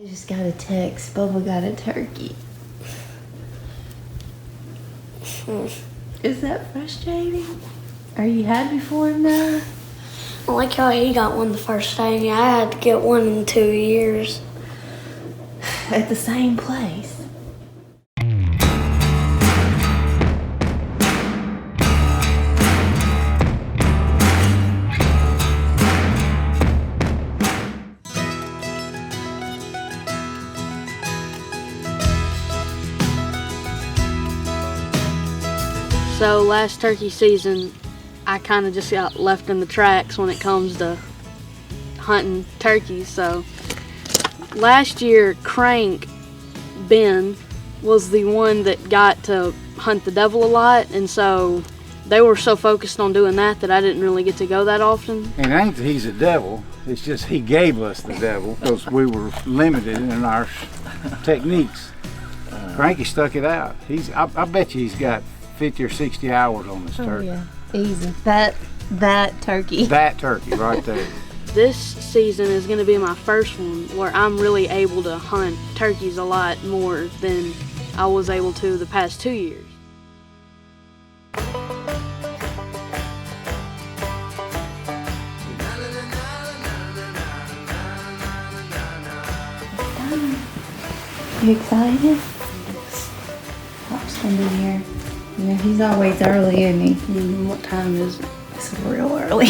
I just got a text. Bubba got a turkey. Is that frustrating? Are you happy for him though? I like how he got one the first day. I had to get one in 2 years. At the same place. So last turkey season, I kind of just got left in the tracks when it comes to hunting turkeys. So last year, Crank Ben was the one that got to hunt the devil a lot, and so they were so focused on doing that I didn't really get to go that often. And it ain't that he's a devil, it's just he gave us the devil because we were limited in our techniques. Cranky stuck it out. I bet you he's got 50 or 60 hours on this turkey. Oh yeah, easy. That turkey. That turkey right there. This season is going to be my first one where I'm really able to hunt turkeys a lot more than I was able to the past 2 years. You excited? Pop's gonna be here. Yeah, he's always early, isn't he? What time is it? It's real early.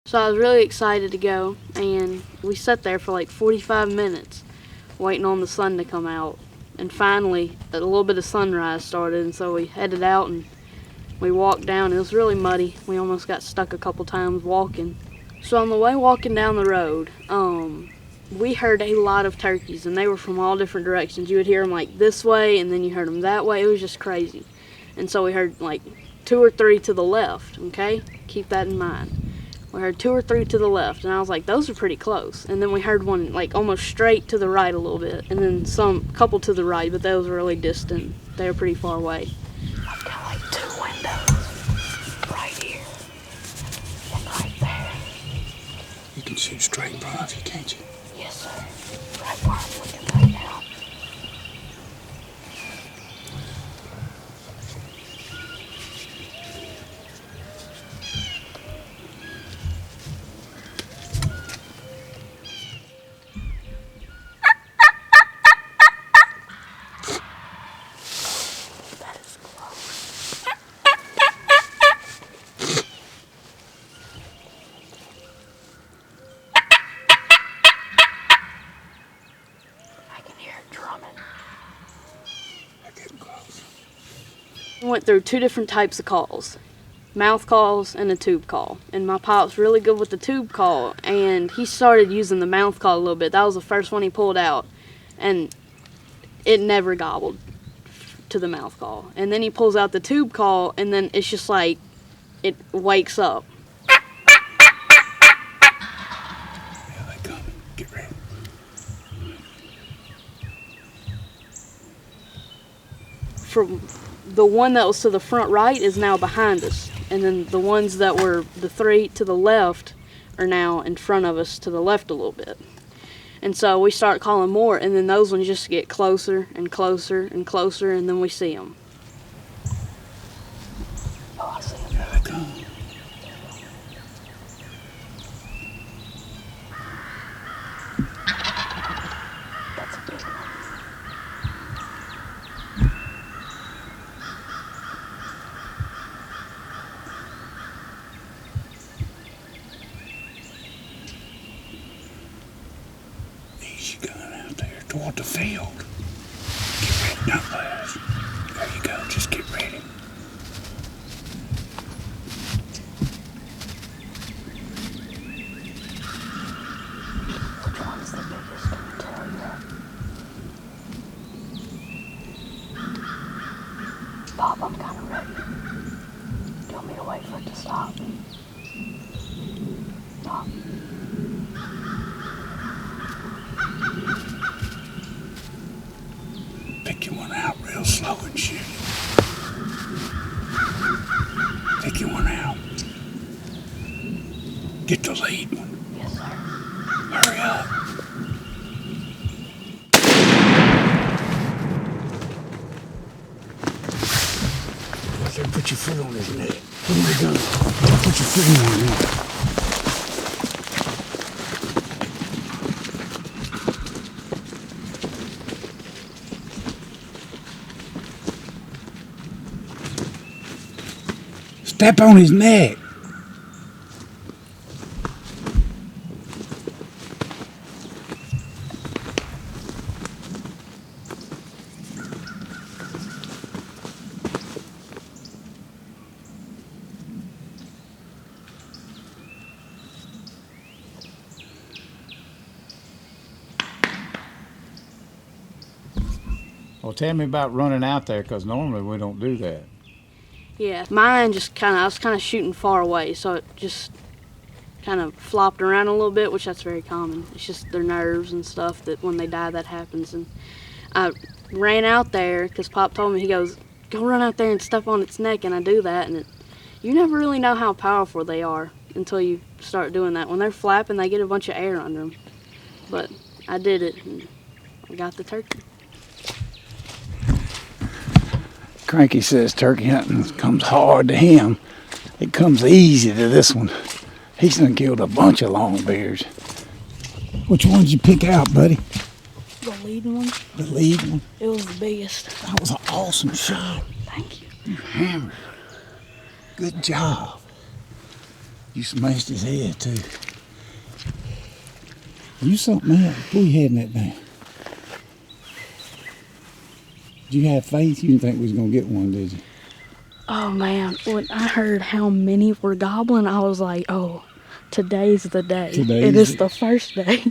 So I was really excited to go, and we sat there for like 45 minutes waiting on the sun to come out. And finally, a little bit of sunrise started, and so we headed out and we walked down. It was really muddy. We almost got stuck a couple times walking. So on the way walking down the road, we heard a lot of turkeys, and they were from all different directions. You would hear them like this way, and then you heard them that way. It was just crazy. And so we heard like 2 or 3 to the left, okay? Keep that in mind. We heard 2 or 3 to the left, and I was like, those are pretty close. And then we heard one like almost straight to the right a little bit, and then couple to the right, but those were really distant. They were pretty far away. I've got like 2 windows right here and right there. You can shoot straight above you, can't you? Yes, sir. Right where I'm looking right now. We went through 2 different types of calls, mouth calls and a tube call. And my pop's really good with the tube call, and he started using the mouth call a little bit. That was the first one he pulled out, and it never gobbled to the mouth call. And then he pulls out the tube call, and then it's just like it wakes up. Yeah, they coming. Get ready. From the one that was to the front right is now behind us, and then the ones that were the 3 to the left are now in front of us to the left a little bit. And so we start calling more, and then those ones just get closer and closer and closer, and then we see them. Oh, I see them. Yeah, they come. That's a big one. Easy going out there toward the field. Get ready, not fast. There you go. Pop, I'm kind of ready. Do you want me to wait for it to stop? Stop. Pick one out real slow and shoot. Pick one out. Get the lead one. Yes, sir. Hurry up. There, put your foot on his neck. Put him the gun. Put your foot on his neck. Step on his neck. Well, tell me about running out there, because normally we don't do that. Yeah, mine just I was kind of shooting far away, so it just kind of flopped around a little bit, which that's very common. It's just their nerves and stuff that when they die that happens. And I ran out there because Pop told me, he goes, go run out there and step on its neck, and I do that, and you never really know how powerful they are until you start doing that. When they're flapping, they get a bunch of air under them. But I did it, and I got the turkey. Cranky says turkey hunting comes hard to him. It comes easy to this one. He's done killed a bunch of longbeards. Which one did you pick out, buddy? The leading one, The lead one? it was the biggest. That was an awesome shot. Thank you. You hammered. Good job. You smashed his head too. You something else. Pull your head in that thing. Did you have faith? You didn't think we was gonna get one, did you? Oh man, when I heard how many were gobbling, I was like, oh, today's the day. It is the first day.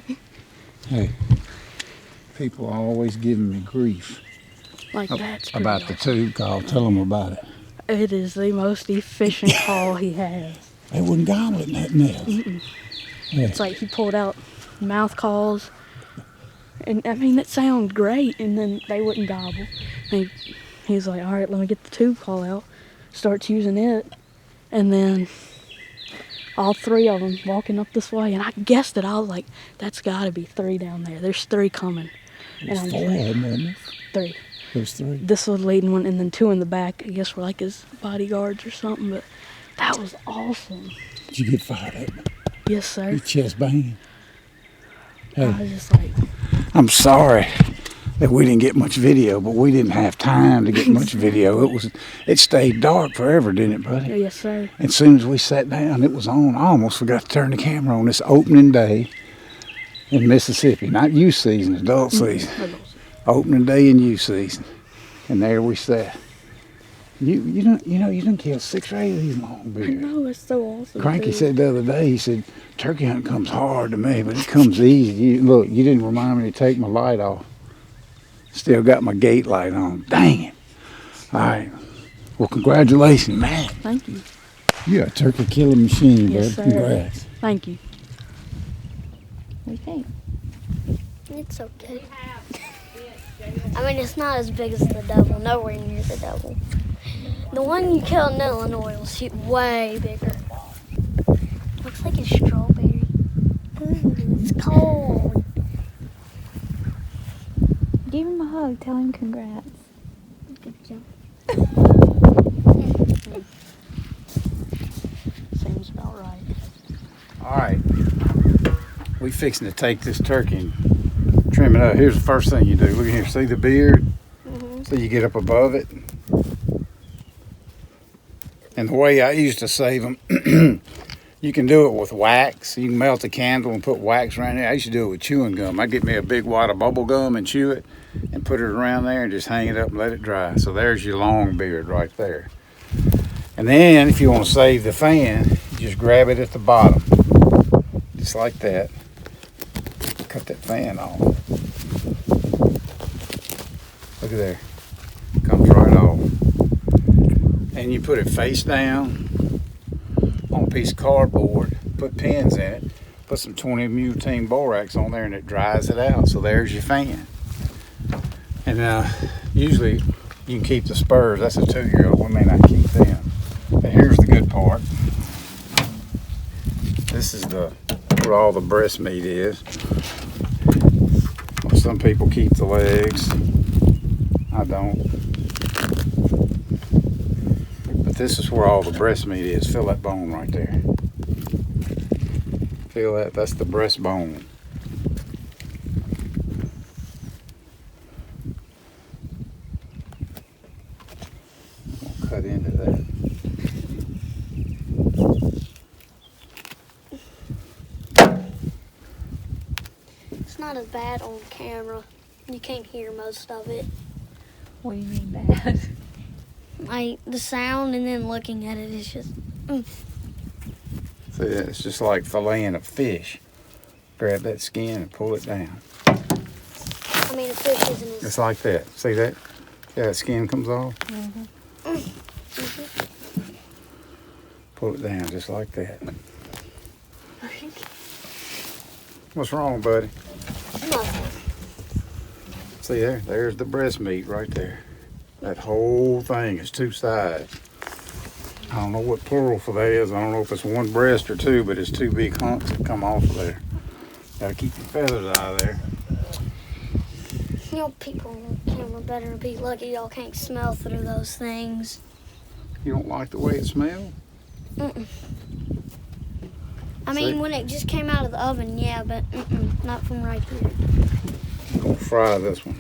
Hey, people are always giving me grief Like that's pretty about the awesome. tube call. Tell them about it. It is the most efficient call he has. They wouldn't gobble at nothing else. Yeah. It's like he pulled out mouth calls, and I mean it sounded great, and then they wouldn't gobble. And he's like, all right, let me get the tube call out. Starts using it, and then all three of them walking up this way, and I guessed it. I was like, that's got to be three down there. There's three coming. And There's I'm four just of like, them, wasn't there? three. There's three. This was the leading one, and then two in the back. I guess were like his bodyguards or something. But that was awesome. Did you get fired up? Yes, sir. Your chest banging? I Hey, was just like, I'm sorry that we didn't get much video, but we didn't have time to get much video. It stayed dark forever, didn't it, buddy? yes, sir. As soon as we sat down, it was on. I almost forgot to turn the camera on this opening day in Mississippi. Not youth season, adult season. Opening day in youth season. And there we sat. You done killed 6 or 8 of these I longbeards. know, it's so awesome. Cranky too. said the other day, he said, turkey hunting comes hard to me, but it comes easy. Look, you didn't remind me to take my light off. Still got my gate light on. Dang it. All right. Well, congratulations, man. Thank you. You're a turkey killing machine, Yes, bud. sir. Congrats. Thank you. What do you think? It's okay. I mean, it's not as big as the devil. Nowhere near the devil. The one you killed in Illinois was way bigger. Looks like a strawberry. Ooh, it's cold. Give him a hug. Tell him congrats. Good job. Seems about right. All right. We fixing to take this turkey and trim it up. Here's the first thing you do. Look at here. See the beard? So you get up above it. And the way I used to save them, you can do it with wax. You can melt a candle and put wax around it. I used to do it with chewing gum. I'd get me a big wad of bubble gum and chew it and put it around there and just hang it up and let it dry. So there's your long beard right there. And then if you want to save the fan, you just grab it at the bottom. Just like that. Cut that fan off. Look at there. Comes right off. and you put it face down on a piece of cardboard, put pins in it, put some 20 butane borax on there, and it dries it out. So there's your fan. And usually you can keep the spurs. That's a 2-year-old. We may not keep them. But here's the good part. This is where all the breast meat is. Some people keep the legs. I don't. But this is where all the breast meat is. Feel that bone right there. Feel that? That's the breastbone. We'll cut into that. It's not as bad on camera. You can't hear most of it. What do you mean bad? Like the sound and then looking at it is just. See that? It's just like filleting a fish. Grab that skin and pull it down. I mean, a fish isn't as. It's like that. See that? See how that skin comes off? Pull it down just like that. What's wrong, buddy? Nothing. See there? There's the breast meat right there. That whole thing is 2 sides. I don't know what plural for that is. I don't know if it's 1 breast or 2, but it's 2 big hunks that come off of there. Gotta keep your feathers out of there. You know, people on camera better be lucky y'all can't smell through those things. You don't like the way it smells? I See? mean, when it just came out of the oven, yeah, but not from right here. I'm gonna fry this one.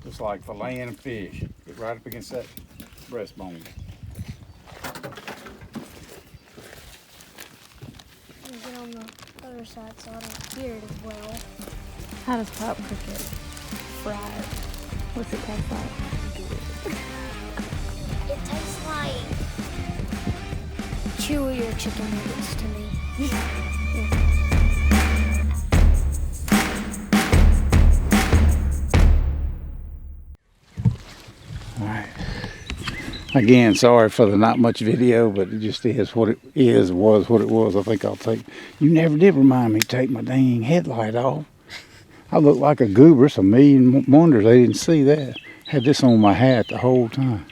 Just like filleting a fish. Get right up against that breastbone. Get on the other side so I don't hear it as well. How does Pop cook it? Fried. What's it taste like? It tastes like chewier chicken nuggets to me. Alright. Again, sorry for the not much video, but it just is what it is, was what it was. I think I'll take. You never did remind me to take my dang headlight off. I look like a goober, it's a million wonders they didn't see that. Had this on my hat the whole time.